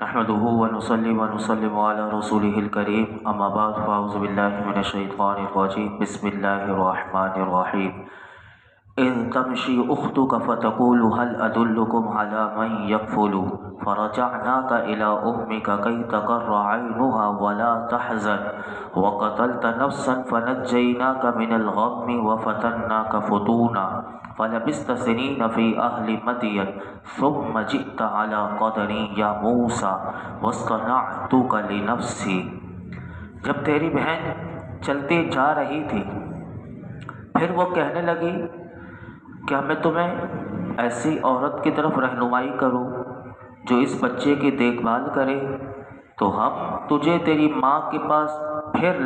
نحمده ونصلي ونسلم على رسوله الكريم اما بعد فاعوذ بالله من الشيطان الرجيم بسم الله الرحمن الرحيم إذ تمشي أختك فتقول هل أدلكم على من يكفل فرجعناك إلى أمك كي تقر عينها ولا تحزن وقتلت نفسا فنجيناك من الغم وفتناك فتونا فلبثت سنين في أهل مدين ثم جئت على قدري يا موسى واصطنعتك لنفسي۔ جب تیری بہن چلتی جا رہی تھی پھر وہ کہنے لگی کیا میں تمہیں ایسی عورت کی طرف رہنمائی کروں جو اس بچے کی دیکھ بھال کرے، تو ہم تجھے تیری ماں کے پاس پھیر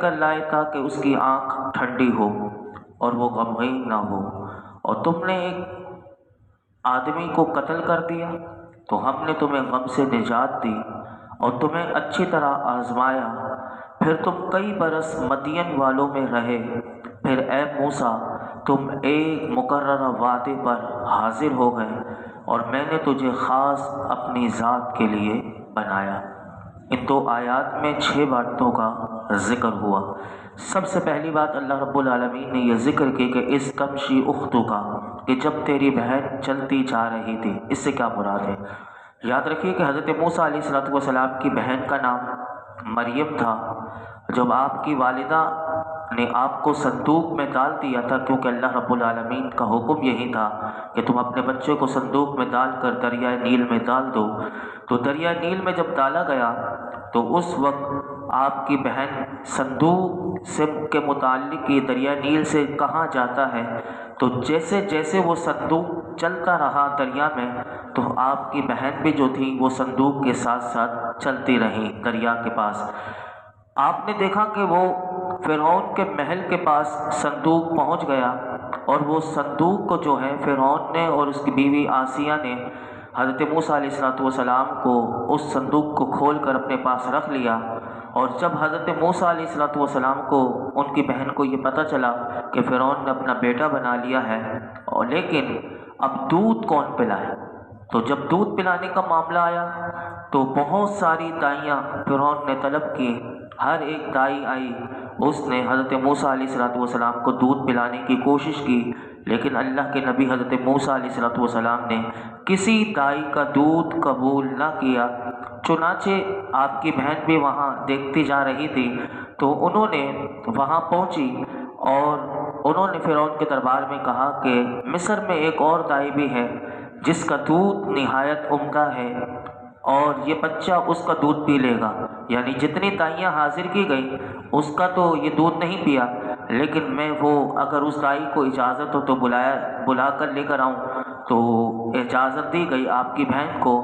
کر لائے تاکہ اس کی آنکھ ٹھنڈی ہو اور وہ غمگین نہ ہو، اور تم نے ایک آدمی کو قتل کر دیا تو ہم نے تمہیں غم سے نجات دی اور تمہیں اچھی طرح آزمایا، پھر تم کئی برس مدین والوں میں رہے، پھر اے موسیٰ تم ایک مقررہ وعدے پر حاضر ہو گئے اور میں نے تجھے خاص اپنی ذات کے لیے بنایا۔ ان دو آیات میں 6 باتوں کا ذکر ہوا۔ سب سے پہلی بات اللہ رب العالمین نے یہ ذکر کی کہ اس تمشی اختو کا، کہ جب تیری بہن چلتی جا رہی تھی۔ اس سے کیا مراد ہے؟ یاد رکھیے کہ حضرت موسیٰ علیہ السلام کی بہن کا نام مریم تھا۔ جب آپ کی والدہ نے آپ کو صندوق میں ڈال دیا تھا، کیونکہ اللہ رب العالمین کا حکم یہی تھا کہ تم اپنے بچے کو صندوق میں ڈال کر دریائے نیل میں ڈال دو، تو دریائے نیل میں جب ڈالا گیا تو اس وقت آپ کی بہن صندوق سے کے متعلق یہ دریائے نیل سے کہاں جاتا ہے، تو جیسے جیسے وہ صندوق چلتا رہا دریا میں تو آپ کی بہن بھی جو تھی وہ صندوق کے ساتھ ساتھ چلتی رہی دریا کے پاس۔ آپ نے دیکھا کہ وہ فرعون کے محل کے پاس صندوق پہنچ گیا، اور وہ صندوق کو جو ہے فرعون نے اور اس کی بیوی آسیہ نے حضرت موسیٰ علیہ السلام کو اس صندوق کو کھول کر اپنے پاس رکھ لیا۔ اور جب حضرت موسیٰ علیہ السلام کو ان کی بہن کو یہ پتہ چلا کہ فرعون نے اپنا بیٹا بنا لیا ہے، اور لیکن اب دودھ کون پلائے، تو جب دودھ پلانے کا معاملہ آیا تو بہت ساری دائیاں فرعون نے طلب کی۔ ہر ایک دائی آئی، اس نے حضرت موسیٰ علیہ السلام کو دودھ پلانے کی کوشش کی، لیکن اللہ کے نبی حضرت موسیٰ علیہ السلام نے کسی دائی کا دودھ قبول نہ کیا۔ چنانچہ آپ کی بہن بھی وہاں دیکھتی جا رہی تھی، تو انہوں نے وہاں پہنچی اور انہوں نے فرعون کے دربار میں کہا کہ مصر میں ایک اور دائی بھی ہے جس کا دودھ نہایت عمدہ ہے، اور یہ بچہ اس کا دودھ پی لے گا۔ یعنی جتنی دائیاں حاضر کی گئی اس کا تو یہ دودھ نہیں پیا، لیکن میں وہ اگر اس دائی کو اجازت ہو تو بلا کر لے کر آؤں، تو اجازت دی گئی آپ کی بہن کو۔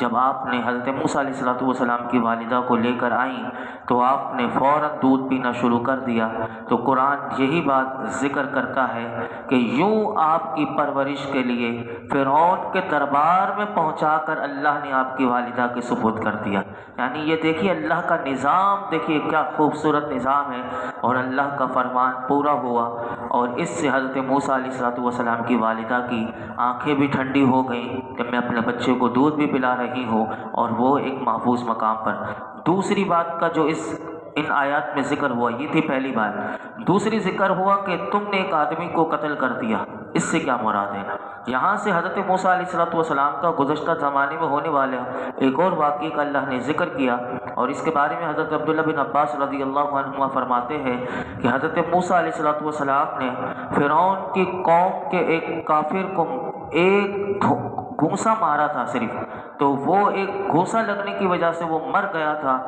جب آپ نے حضرت موسیٰ علیہ السلام کی والدہ کو لے کر آئیں تو آپ نے فوراً دودھ پینا شروع کر دیا۔ تو قرآن یہی بات ذکر کرتا ہے کہ یوں آپ کی پرورش کے لیے فرعون کے دربار میں پہنچا کر اللہ نے آپ کی والدہ کے سپرد کر دیا۔ یعنی یہ دیکھیے اللہ کا نظام، دیکھیے کیا خوبصورت نظام ہے، اور اللہ کا فرمان پورا ہوا، اور اس سے حضرت موسیٰ علیہ السلام کی والدہ کی آنکھیں بھی ٹھنڈی ہو گئیں کہ میں اپنے بچے کو دودھ بھی پلا رہی ہوں، اور وہ ایک محفوظ مقام پر۔ دوسری بات کا جو ان آیات میں ذکر ہوا، یہ تھی پہلی بات۔ دوسری ذکر ہوا کہ تم نے ایک آدمی کو قتل کر دیا۔ اس سے کیا مراد ہے؟ یہاں سے حضرت موسیٰ علیہ السلام کا گزشتہ زمانے میں ہونے والا ایک اور واقعے کا اللہ نے ذکر کیا، اور اس کے بارے میں حضرت عبداللہ بن عباس رضی اللہ عنہما فرماتے ہیں کہ حضرت موسیٰ علیہ السلام نے فرعون کی قوم کے ایک کافر کو ایک گھونسا مارا تھا صرف، تو وہ ایک گھونسا لگنے کی وجہ سے وہ مر گیا تھا،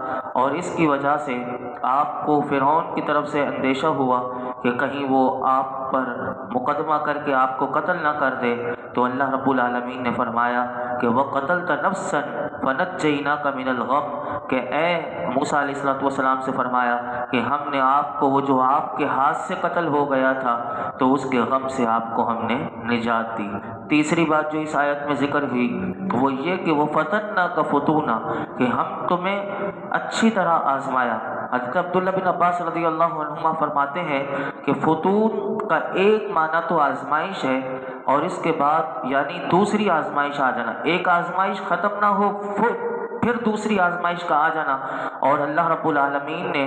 اور اس کی وجہ سے آپ کو فرعون کی طرف سے اندیشہ ہوا کہ کہیں وہ آپ پر مقدمہ کر کے آپ کو قتل نہ کر دے۔ تو اللہ رب العالمین نے فرمایا کہ وَقَتَلْتَ نَفْسًا فَنَجَّيْنَاكَ مِنَ الْغَمِّ، کہ اے موسیٰ علیہ السلام سے فرمایا کہ ہم نے آپ کو وہ جو آپ کے ہاتھ سے قتل ہو گیا تھا تو اس کے غم سے آپ کو ہم نے نجات دی۔ تیسری بات جو اس آیت میں ذکر ہوئی وہ یہ کہ وہ فَتَنَّاكَ فُتُونًا، کہ ہم تمہیں اچھی طرح آزمایا۔ حضرت عبداللہ بن عباس رضی اللہ عنہما فرماتے ہیں کہ فتون کا ایک معنی تو آزمائش ہے، اور اس کے بعد یعنی دوسری آزمائش آ جانا، ایک آزمائش ختم نہ ہو پھر دوسری آزمائش کا آ جانا۔ اور اللہ رب العالمین نے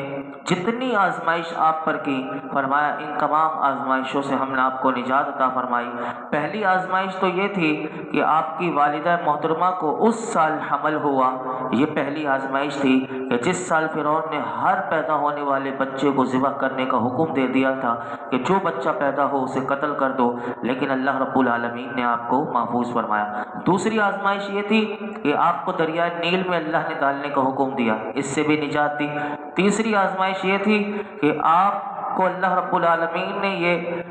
جتنی آزمائش آپ پر کی، فرمایا ان تمام آزمائشوں سے ہم نے آپ کو نجات عطا فرمائی۔ پہلی آزمائش تو یہ تھی کہ آپ کی والدہ محترمہ کو اس سال حمل ہوا، یہ پہلی آزمائش تھی کہ جس سال فرعون نے ہر پیدا ہونے والے بچے کو ذبح کرنے کا حکم دے دیا تھا کہ جو بچہ پیدا ہو اسے قتل کر دو، لیکن اللہ رب العالمین نے آپ کو محفوظ فرمایا۔ دوسری آزمائش یہ تھی کہ آپ کو دریائے نیل میں اللہ نے ڈالنے کا حکم دیا، اس سے بھی نجات دی۔ تیسری آزمائش یہ تھی کہ آپ کو اللہ رب العالمین نے یہ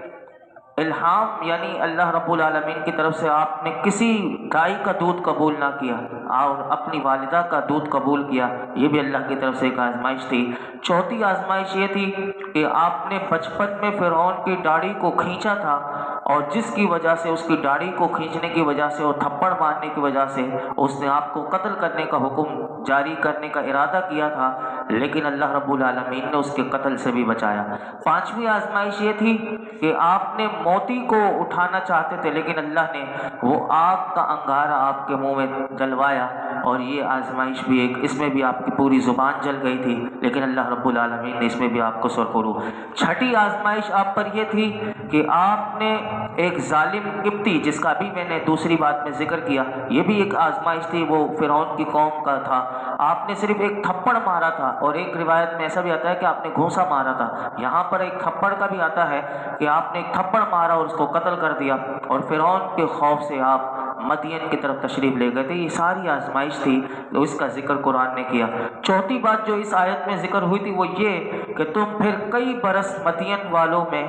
الہام یعنی اللہ رب العالمین کی طرف سے آپ نے کسی گائے کا دودھ قبول نہ کیا اور اپنی والدہ کا دودھ قبول کیا، یہ بھی اللہ کی طرف سے ایک آزمائش تھی۔ چوتھی آزمائش یہ تھی کہ آپ نے بچپن میں فرعون کی داڑھی کو کھینچا تھا، اور جس کی وجہ سے اس کی داڑھی کو کھینچنے کی وجہ سے اور تھپڑ مارنے کی وجہ سے اس نے آپ کو قتل کرنے کا حکم جاری کرنے کا ارادہ کیا تھا، لیکن اللہ رب العالمین نے اس کے قتل سے بھی بچایا۔ پانچویں آزمائش یہ تھی کہ آپ نے موتی کو اٹھانا چاہتے تھے، لیکن اللہ نے وہ آگ کا انگارہ آپ کے منہ میں جلوایا، اور یہ آزمائش بھی ایک، اس میں بھی آپ کی پوری زبان جل گئی تھی، لیکن اللہ رب العالمین نے اس میں بھی آپ کو سرخرو۔ چھٹی آزمائش آپ پر یہ تھی کہ آپ نے ایک ظالم قبطی، جس کا بھی میں نے دوسری بات میں ذکر کیا، یہ بھی ایک آزمائش تھی، وہ فرعون کی قوم کا تھا، آپ نے صرف ایک تھپڑ مارا تھا، اور ایک روایت میں ایسا بھی آتا ہے کہ آپ نے گھونسا مارا تھا، یہاں پر ایک تھپڑ کا بھی آتا ہے کہ آپ نے ایک تھپڑ مارا اور اس کو قتل کر دیا، اور فرعون کے خوف سے آپ مدین کی طرف تشریف لے گئے تھے۔ یہ ساری آزمائش تھی، تو اس کا ذکر قرآن نے کیا۔ چوتھی بات جو اس آیت میں ذکر ہوئی تھی وہ یہ کہ تم پھر کئی برس مدین والوں میں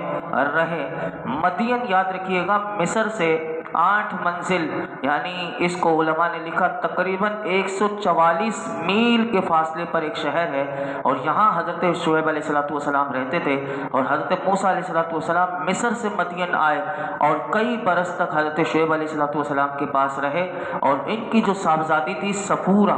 رہے۔ مدین یاد رکھیے گا مصر سے 8 منزل، یعنی اس کو علماء نے لکھا تقریباً 144 میل کے فاصلے پر ایک شہر ہے، اور یہاں حضرت شعیب علیہ السلام رہتے تھے، اور حضرت موسیٰ علیہ السلام مصر سے مدین آئے اور کئی برس تک حضرت شعیب علیہ السلام کے پاس رہے، اور ان کی جو صاحبزادی تھی صفورہ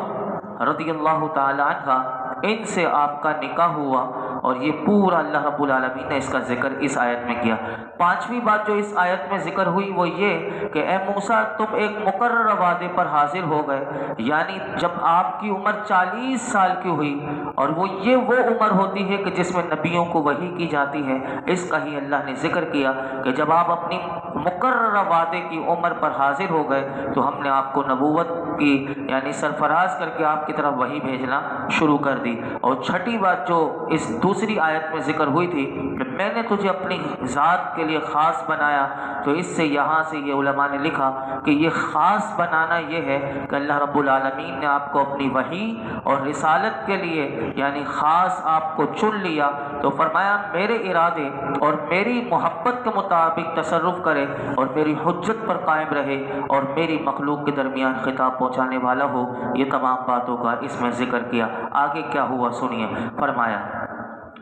رضی اللہ تعالی عنہ، ان سے آپ کا نکاح ہوا، اور یہ پورا اللہ رب العالمین نے اس کا ذکر اس آیت میں کیا۔ پانچویں بات جو اس آیت میں ذکر ہوئی وہ یہ کہ اے موسیٰ تم ایک مقررہ وعدے پر حاضر ہو گئے، یعنی جب آپ کی عمر 40 سال کی ہوئی، اور وہ عمر ہوتی ہے کہ جس میں نبیوں کو وحی کی جاتی ہے، اس کا ہی اللہ نے ذکر کیا کہ جب آپ اپنی مقررہ وعدے کی عمر پر حاضر ہو گئے تو ہم نے آپ کو نبوت کی یعنی سرفراز کر کے آپ کی طرف وحی بھیجنا شروع کر دی۔ اور چھٹی بات جو اس دوسری آیت میں ذکر ہوئی تھی کہ میں نے تجھے اپنی ذات کے لیے خاص بنایا، تو اس سے یہاں سے یہ علماء نے لکھا کہ یہ خاص بنانا یہ ہے کہ اللہ رب العالمین نے آپ کو اپنی وحی اور رسالت کے لیے یعنی خاص آپ کو چن لیا، تو فرمایا میرے ارادے اور میری محبت کے مطابق تصرف کرے اور میری حجت پر قائم رہے اور میری مخلوق کے درمیان خطاب پہنچانے والا ہو۔ یہ تمام باتوں کا اس میں ذکر کیا۔ آگے کیا ہوا سنیے، فرمایا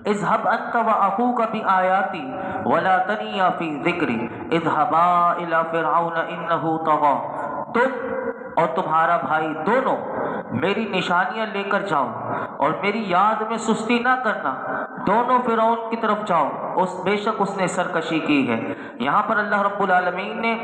اذهب انت واخوك بآیاتی ولا تنیا فی ذکری اذهبا الی فرعون انه طغى، تم اور تمہارا بھائی دونوں میری نشانیاں لے کر جاؤ اور میری یاد میں سستی نہ کرنا، دونوں فرعون کی طرف جاؤ، بے شک اس نے سرکشی کی ہے۔ یہاں پر اللہ رب العالمین نے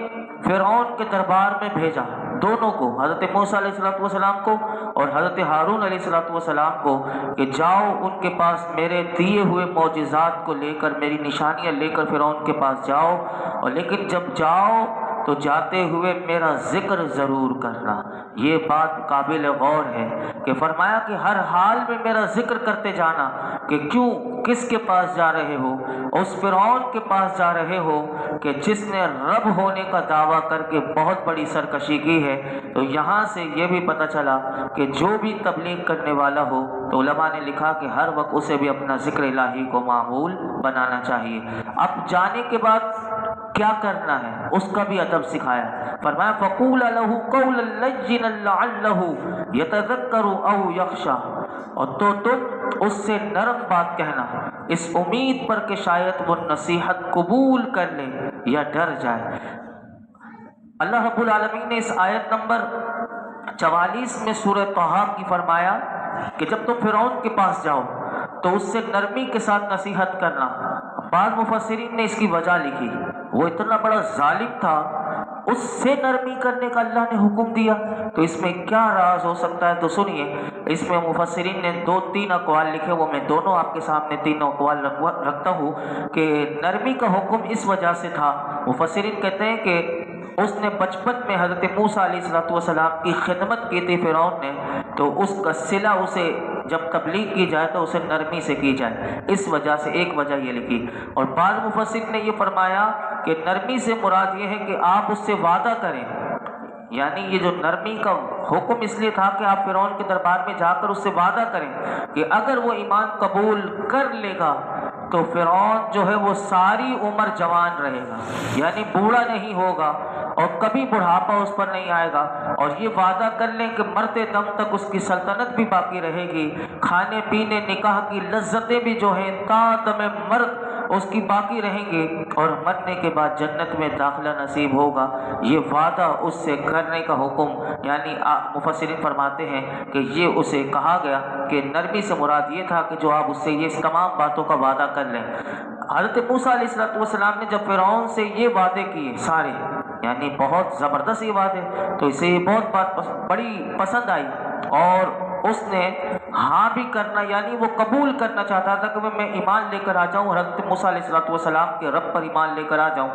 فرعون کے دربار میں بھیجا دونوں کو، حضرت موسیٰ علیہ السلام کو اور حضرت ہارون علیہ السلام کو، کہ جاؤ ان کے پاس میرے دیے ہوئے معجزات کو لے کر، میری نشانیاں لے کر فرعون کے پاس جاؤ، اور لیکن جب جاؤ تو جاتے ہوئے میرا ذکر ضرور کرنا۔ یہ بات قابل غور ہے کہ فرمایا کہ ہر حال میں میرا ذکر کرتے جانا، کہ کیوں، کس کے پاس جا رہے ہو؟ اس فرعون کے پاس جا رہے ہو کہ جس نے رب ہونے کا دعویٰ کر کے بہت بڑی سرکشی کی ہے۔ تو یہاں سے یہ بھی پتہ چلا کہ جو بھی تبلیغ کرنے والا ہو تو علماء نے لکھا کہ ہر وقت اسے بھی اپنا ذکر الہی کو معمول بنانا چاہیے۔ اب جانے کے بعد کیا کرنا ہے اس کا بھی ادب سکھایا، فرمایا فَقُولَ لَهُ قَوْلًا لَيِّنًا لَعَلَّهُ يَتَذَكَّرُ أَوْ يَخْشَىٰ، اور تو تم اس سے نرم بات کہنا اس امید پر کہ شاید وہ نصیحت قبول کر لے یا ڈر جائے۔ اللہ رب العالمین نے اس آیت نمبر 44 میں سورہ طٰہٰ کی فرمایا کہ جب تم فرعون کے پاس جاؤ تو اس سے نرمی کے ساتھ نصیحت کرنا۔ بعض مفسرین نے اس کی وجہ لکھی، وہ اتنا بڑا ظالم تھا اس سے نرمی کرنے کا اللہ نے حکم دیا، تو اس میں کیا راز ہو سکتا ہے؟ تو سنیے، اس میں مفسرین نے 2-3 اقوال لکھے، وہ میں دونوں آپ کے سامنے تینوں اقوال رکھتا ہوں کہ نرمی کا حکم اس وجہ سے تھا۔ مفسرین کہتے ہیں کہ اس نے بچپن میں حضرت موسیٰ علیہ السلام کی خدمت کی تھی فرعون نے، تو اس کا صلہ اسے جب تبلیغ کی جائے تو اسے نرمی سے کی جائے، اس وجہ سے ایک وجہ یہ لکھی۔ اور بعض مفسرین نے یہ فرمایا کہ نرمی سے مراد یہ ہے کہ آپ اس سے وعدہ کریں، یعنی یہ جو نرمی کا حکم اس لیے تھا کہ آپ فرعون کے دربار میں جا کر اس سے وعدہ کریں کہ اگر وہ ایمان قبول کر لے گا تو فرعون جو ہے وہ ساری عمر جوان رہے گا، یعنی بوڑھا نہیں ہوگا اور کبھی بڑھاپا اس پر نہیں آئے گا، اور یہ وعدہ کر لیں کہ مرتے دم تک اس کی سلطنت بھی باقی رہے گی، کھانے پینے نکاح کی لذتیں بھی جو ہیں تا دم مرگ اس کی باقی رہیں گی، اور مرنے کے بعد جنت میں داخلہ نصیب ہوگا۔ یہ وعدہ اس سے کرنے کا حکم، یعنی مفسرین فرماتے ہیں کہ یہ اسے کہا گیا کہ نرمی سے مراد یہ تھا کہ جو آپ اس سے یہ تمام باتوں کا وعدہ کر لیں۔ حضرت موسیٰ علیہ السلام نے جب فرعون سے یہ وعدے کیے سارے، یعنی بہت زبردست یہ وعدے، تو اسے یہ بہت بات بڑی پسند آئی، اور اس نے ہاں بھی کرنا، یعنی وہ قبول کرنا چاہتا تھا کہ میں ایمان لے کر آ جاؤں، حضرت موسیٰ علیہ السلام کے رب پر ایمان لے کر آ جاؤں۔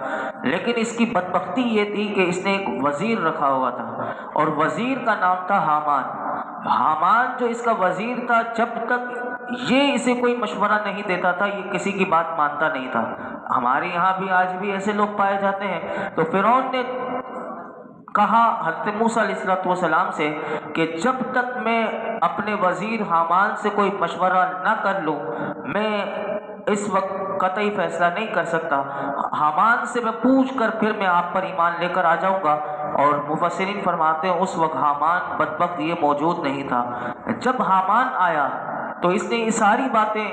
لیکن اس کی بدبختی یہ تھی کہ اس نے ایک وزیر رکھا ہوا تھا، اور وزیر کا نام تھا حامان جو اس کا وزیر تھا، جب تک یہ اسے کوئی مشورہ نہیں دیتا تھا یہ کسی کی بات مانتا نہیں تھا۔ ہمارے یہاں بھی آج بھی ایسے لوگ پائے جاتے ہیں۔ تو فرعون نے کہا حضرت موسیٰ علیہ السلام سے کہ جب تک میں اپنے وزیر حامان سے کوئی مشورہ نہ کر لوں میں اس وقت قطعی فیصلہ نہیں کر سکتا، حامان سے میں پوچھ کر پھر میں آپ پر ایمان لے کر آ جاؤں گا۔ اور مفسرین فرماتے ہیں اس وقت حامان بدبخت یہ موجود نہیں تھا۔ جب حامان آیا تو اس نے یہ ساری باتیں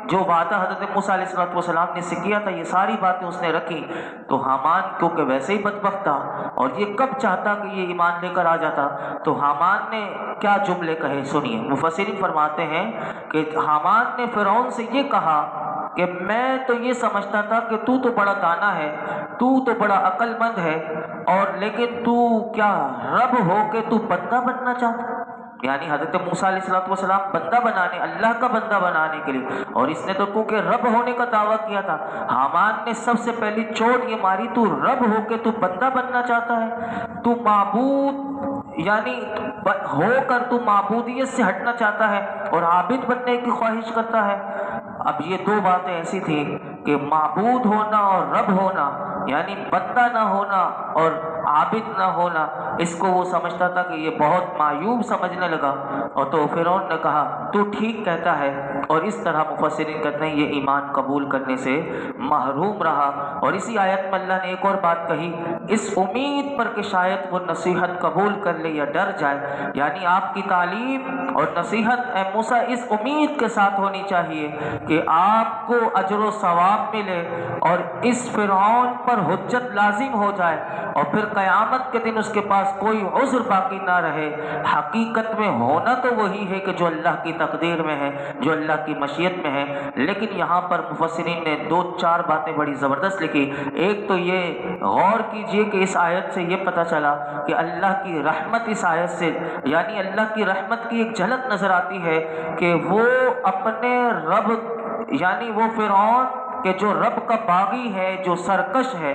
جو وعدہ حضرت موسیٰ علیہ السلام نے سے کیا تھا یہ ساری باتیں اس نے رکھی، تو حامان کیونکہ ویسے ہی بدبخت تھا اور یہ کب چاہتا کہ یہ ایمان لے کر آ جاتا، تو حامان نے کیا جملے کہے سنیے۔ مفسرین فرماتے ہیں کہ حامان نے فرعون سے یہ کہا کہ میں تو یہ سمجھتا تھا کہ تو بڑا دانا ہے، تو بڑا عقل مند ہے، اور لیکن تو کیا رب ہو کے تو بندہ بننا چاہتا، یعنی حضرت موسیٰ علیہ السلام بندہ بنانے، اللہ کا بندہ بنانے کے لیے، اور اس نے تو کیونکہ رب ہونے کا دعویٰ کیا تھا۔ حامان نے سب سے پہلی چوٹ یہ ماری، تو رب ہو کے تو بندہ بننا چاہتا ہے، تو معبود یعنی ہو کر تو معبودیت سے ہٹنا چاہتا ہے اور عابد بننے کی خواہش کرتا ہے۔ اب یہ دو باتیں ایسی تھیں کہ معبود ہونا اور رب ہونا، یعنی بندہ نہ ہونا اور عابد نہ ہونا، اس کو وہ سمجھتا تھا کہ یہ بہت معیوب سمجھنے لگا، اور تو فرعون نے کہا تو ٹھیک کہتا ہے، اور اس طرح مفسرین کہتے ہیں یہ ایمان قبول کرنے سے محروم رہا۔ اور اسی آیت میں اللہ نے ایک اور بات کہی، اس امید پر کہ شاید وہ نصیحت قبول کر لے یا ڈر جائے، یعنی آپ کی تعلیم اور نصیحت اے موسیٰ اس امید کے ساتھ ہونی چاہیے کہ آپ کو اجر و ثواب ملے اور اس فرعون پر حجت لازم ہو جائے، اور پھر قیامت کے دن اس کے پاس کوئی عذر باقی نہ رہے۔ حقیقت میں ہونا تو وہی ہے کہ جو اللہ کی تقدیر میں ہے، جو اللہ کی مشیت میں ہے، لیکن یہاں پر مفسرین نے 2-4 باتیں بڑی زبردست لکھی۔ ایک تو یہ غور کیجئے کہ اس آیت سے یہ پتہ چلا کہ اللہ کی رحمت اس آیت سے، یعنی اللہ کی رحمت کی ایک جھلک نظر آتی ہے کہ وہ اپنے رب، یعنی وہ فرعون کہ جو رب کا باغی ہے، جو سرکش ہے،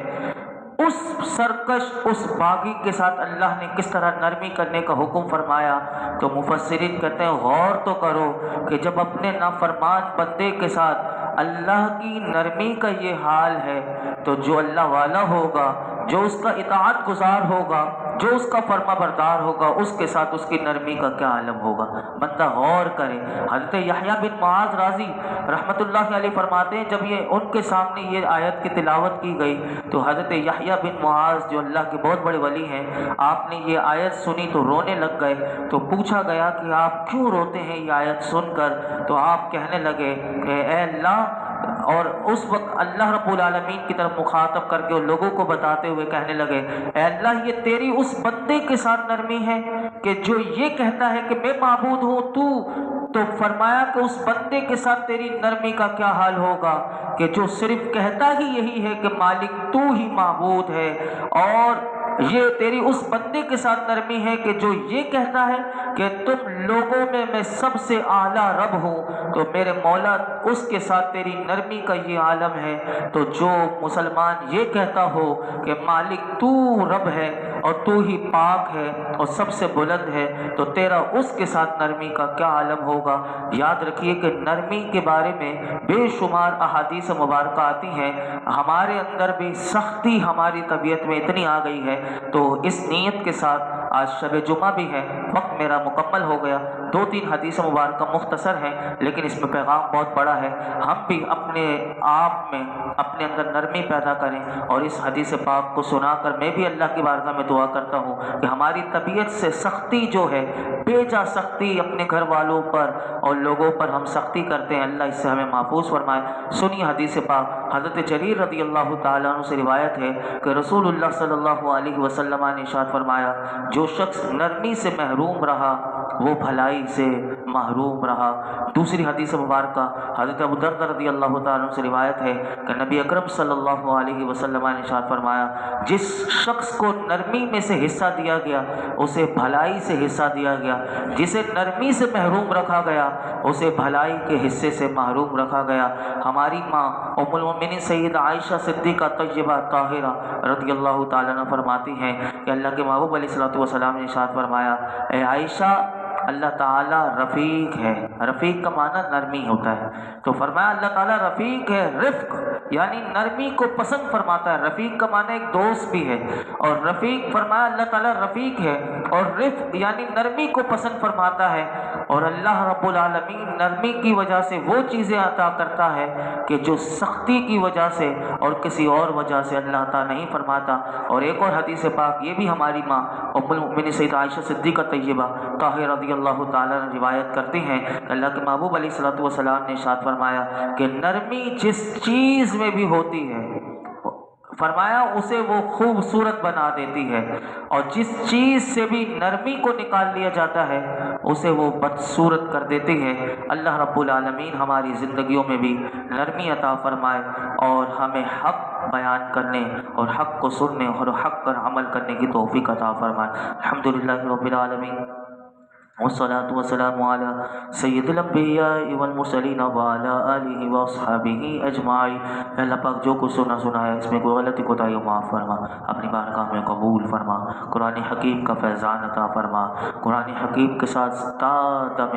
اس سرکش اس باغی کے ساتھ اللہ نے کس طرح نرمی کرنے کا حکم فرمایا۔ تو مفسرین کہتے ہیں غور تو کرو کہ جب اپنے نافرمان بندے کے ساتھ اللہ کی نرمی کا یہ حال ہے تو جو اللہ والا ہوگا، جو اس کا اطاعت گزار ہوگا، جو اس کا فرما بردار ہوگا، اس کے ساتھ اس کی نرمی کا کیا عالم ہوگا۔ بندہ غور کرے۔ حضرت یحییٰ بن معاذ رازی رحمۃ اللہ علیہ فرماتے ہیں جب یہ ان کے سامنے یہ آیت کی تلاوت کی گئی تو حضرت یحییٰ بن معاذ جو اللہ کے بہت بڑے ولی ہیں، آپ نے یہ آیت سنی تو رونے لگ گئے۔ تو پوچھا گیا کہ آپ کیوں روتے ہیں یہ آیت سن کر؟ تو آپ کہنے لگے کہ اے اللہ، اور اس وقت اللہ رب العالمین کی طرف مخاطب کر کے لوگوں کو بتاتے ہوئے کہنے لگے اے اللہ، یہ تیری اس بندے کے ساتھ نرمی ہے کہ جو یہ کہتا ہے کہ میں معبود ہوں تو فرمایا کہ اس بندے کے ساتھ تیری نرمی کا کیا حال ہوگا کہ جو صرف کہتا ہی یہی ہے کہ مالک تو ہی معبود ہے، اور یہ تیری اس بندے کے ساتھ نرمی ہے کہ جو یہ کہتا ہے کہ تم لوگوں میں سب سے اعلیٰ رب ہوں، تو میرے مولا اس کے ساتھ تیری نرمی کا یہ عالم ہے۔ تو جو مسلمان یہ کہتا ہو کہ مالک تو رب ہے اور تو ہی پاک ہے اور سب سے بلند ہے، تو تیرا اس کے ساتھ نرمی کا کیا عالم ہوگا۔ یاد رکھیے کہ نرمی کے بارے میں بے شمار احادیث مبارکہ آتی ہیں، ہمارے اندر بھی سختی ہماری طبیعت میں اتنی آ گئی ہے۔ تو اس نیت کے ساتھ آج شب جمعہ بھی ہے، وقت میرا مکمل ہو گیا، 2-3 حدیث مبارکہ مختصر ہیں لیکن اس میں پیغام بہت بڑا ہے۔ ہم بھی اپنے آپ میں اپنے اندر نرمی پیدا کریں، اور اس حدیث پاک کو سنا کر میں بھی اللہ کی بارگاہ میں دعا کرتا ہوں کہ ہماری طبیعت سے سختی جو ہے، بے جا سختی اپنے گھر والوں پر اور لوگوں پر ہم سختی کرتے ہیں، اللہ اس سے ہمیں محفوظ فرمائے۔ سنی حدیث پاک، حضرت جریر رضی اللہ تعالیٰ عنہ سے روایت ہے کہ رسول اللہ صلی اللہ علیہ وسلم نے ارشاد فرمایا، جو شخص نرمی سے محروم رہا وہ بھلائی سے محروم رہا۔ دوسری حدیث مبارکہ حضرت ابو دردہ رضی اللہ تعالیٰ عنہ سے روایت ہے کہ نبی اکرم صلی اللہ علیہ وسلم نے ارشاد فرمایا، جس شخص کو نرمی میں سے حصہ دیا گیا اسے بھلائی سے حصہ دیا گیا، جسے نرمی سے محروم رکھا گیا اسے بھلائی کے حصے سے محروم رکھا گیا۔ ہماری ماں ام المؤمنین سیدہ عائشہ صدیقہ طیبہ طاہرہ رضی اللہ تعالیٰ عنہ فرماتی ہیں کہ اللہ کے محبوب علیہ الصلوۃ والسلام نے ارشاد فرمایا، اے عائشہ، اللہ تعالیٰ رفیق ہے۔ رفیق کا معنی نرمی ہوتا ہے، تو فرمایا اللہ تعالیٰ رفیق ہے، رفق یعنی نرمی کو پسند فرماتا ہے۔ رفیق کا معنی ایک دوست بھی ہے، اور رفیق فرمایا اللہ تعالیٰ رفیق ہے، اور رفق یعنی نرمی کو پسند فرماتا ہے۔ اور اللہ رب العالمین نرمی کی وجہ سے وہ چیزیں عطا کرتا ہے کہ جو سختی کی وجہ سے اور کسی اور وجہ سے اللہ عطا نہیں فرماتا۔ اور ایک اور حدیث پاک یہ بھی ہماری ماں ام المؤمنین سیدہ عائشہ صدیقہ طیبہ طاہرہ رضی اللہ تعالیٰ عنہ روایت کرتی ہیں کہ اللہ کے محبوب علیہ الصلوۃ والسلام نے ارشاد فرمایا کہ نرمی جس چیز میں بھی ہوتی ہے، فرمایا اسے وہ خوبصورت بنا دیتی ہے، اور جس چیز سے بھی نرمی کو نکال لیا جاتا ہے اسے وہ بدصورت کر دیتی ہے۔ اللہ رب العالمین ہماری زندگیوں میں بھی نرمی عطا فرمائے، اور ہمیں حق بیان کرنے اور حق کو سننے اور حق پر عمل کرنے کی توفیق عطا فرمائے۔ الحمدللہ رب العالمین، والصلاة والسلام على سید الانبیاء والمرسلین وعلى آلہ واصحابہ اجمعین۔ اللہ پاک جو کچھ سنا ہے اس میں کوئی غلطی کوتاہی معاف فرما، اپنی بارگاہ میں قبول فرما، قرآن حکیم کا فیضان عطا فرما، قرآن حکیم کے ساتھ تا دم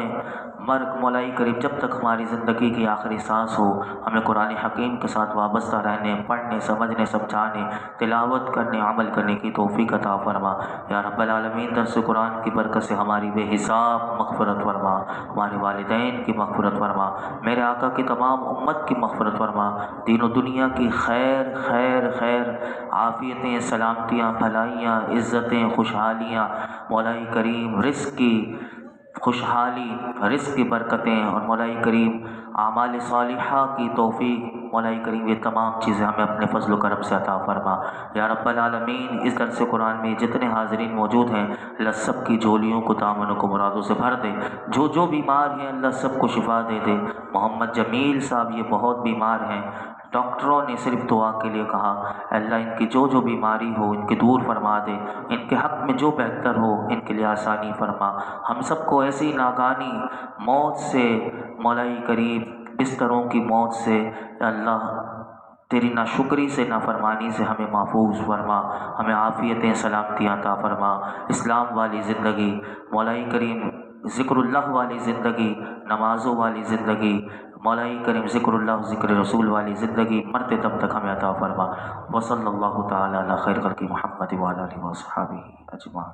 مرگ مولائی کریم جب تک ہماری زندگی کی آخری سانس ہو، ہمیں قرآن حکیم کے ساتھ وابستہ رہنے، پڑھنے، سمجھنے، سمجھانے، تلاوت کرنے، عمل کرنے کی توفیق عطا فرما۔ یا رب العالمین، درس قرآن کی برکت سے ہماری بے حساب مغفرت فرما، ہمارے والدین کی مغفرت فرما، میرے آقا کی تمام امت کی مغفرت فرما، دین و دنیا کی خیر خیر خیر، عافیتیں، سلامتیاں، بھلائیاں، عزتیں، خوشحالیاں، مولائی کریم رزق کی خوشحالی، رزق کی برکتیں، اور مولائی کریم اعمال صالحہ کی توفیق، مولائی کریم یہ تمام چیزیں ہمیں اپنے فضل و کرم سے عطا فرما۔ یا رب العالمین، اس درس قرآن میں جتنے حاضرین موجود ہیں اللہ سب کی جھولیوں کو، دامنوں کو مرادوں سے بھر دے، جو بیمار ہیں اللہ سب کو شفا دے دے۔ محمد جمیل صاحب یہ بہت بیمار ہیں، ڈاکٹروں نے صرف دعا کے لیے کہا، اللہ ان کی جو بیماری ہو ان کی دور فرما دے، ان کے حق میں جو بہتر ہو ان کے لیے آسانی فرما۔ ہم سب کو ایسی ناگانی موت سے، مولائی کریم بستروں کی موت سے، اللہ تیری ناشکری سے، نافرمانی سے ہمیں محفوظ فرما، ہمیں عافیتیں، سلامتیاں عطا فرما، اسلام والی زندگی، مولائی کریم ذکر اللہ والی زندگی، نمازوں والی زندگی، مولائی کریم ذکر اللہ ذکر رسول والی زندگی مرتے تب تک ہمیں عطا فرما۔ وصلی اللہ تعالی علی خیر خلق محمد وعلی آلہ وصحبہ اجمعین۔